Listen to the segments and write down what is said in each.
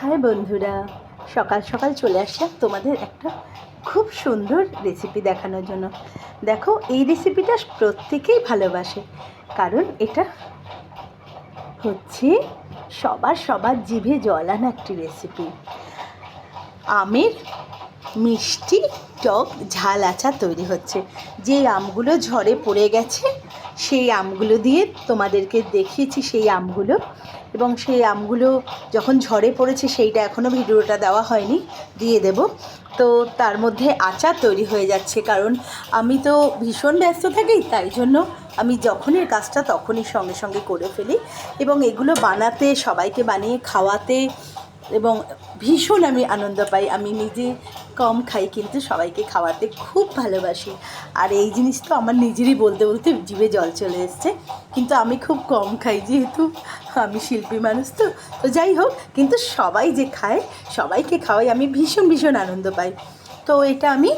High বন্ধুরা, সকাল সকাল চলে আসলাম তোমাদের একটা খুব সুন্দর রেসিপি দেখানোর জন্য। দেখো, এই রেসিপিটা প্রত্যেকেই ভালোবাসে, কারণ এটা হচ্ছে সবার জিভে জল আনা একটি রেসিপি। আমের মিষ্টি টক ঝাল আচার তৈরি হচ্ছে। যে আমগুলো ঝড়ে পড়ে গেছে সেই আমগুলো দিয়ে তোমাদেরকে দেখিয়েছি, সেই আমগুলো, এবং সেই আমগুলো যখন ঝড়ে পড়েছে সেইটা এখনও ভিডিওটা দেওয়া হয়নি, দিয়ে দেব। তো তার মধ্যে আচার তৈরি হয়ে যাচ্ছে, কারণ আমি তো ভীষণ ব্যস্ত থাকি, তাই জন্য আমি যখনই কাজটা তখনই সঙ্গে সঙ্গে করে ফেলি, এবং এগুলো বানাতে, সবাইকে বানিয়ে খাওয়াতে এবং ভীষণ আমি আনন্দ পাই। আমি নিজে কম খাই, কিন্তু সবাইকে খাওয়াতে খুব ভালোবাসি। আর এই জিনিস তো আমার নিজেরই বলতে বলতে জিভে জল চলে এসছে, কিন্তু আমি খুব কম খাই, যেহেতু আমি শিল্পী মানুষ। তো যাই হোক, কিন্তু সবাই যে খায়, সবাইকে খাওয়াই, আমি ভীষণ ভীষণ আনন্দ পাই। তো এটা আমি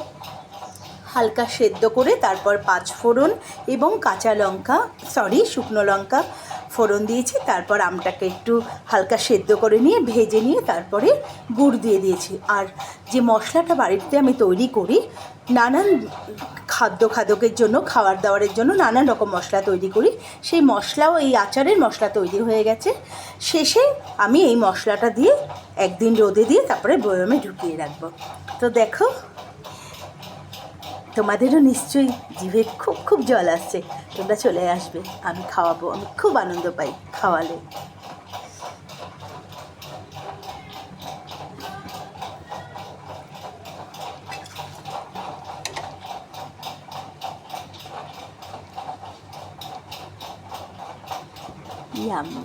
হালকা সেদ্ধ করে তারপর 5 ফোড়ন এবং কাঁচা লঙ্কা, শুকনো লঙ্কা ফোড়ন দিয়েছি। তারপর আমটাকে একটু হালকা সেদ্ধ করে নিয়ে ভেজে নিয়ে তারপরে গুড় দিয়ে দিয়েছি। আর যে মশলাটা বাড়িতে আমি তৈরি করি, নানান খাদ্যের জন্য, খাবার দাবারের জন্য নানান রকম মশলা তৈরি করি, সেই মশলাও এই আচারের মশলা তৈরি হয়ে গেছে। শেষে আমি এই মশলাটা দিয়ে একদিন রোদে দিয়ে তারপরে বয়মে ঢুকিয়ে রাখবো। তো দেখো, তোমাদেরও নিশ্চয়ই জিভে খুব খুব জল আসছে, তোমরা চলে আসবে, আমি খাওয়াবো। আমি খুব আনন্দ পাই খাওয়ালে। ইয়াম্মি।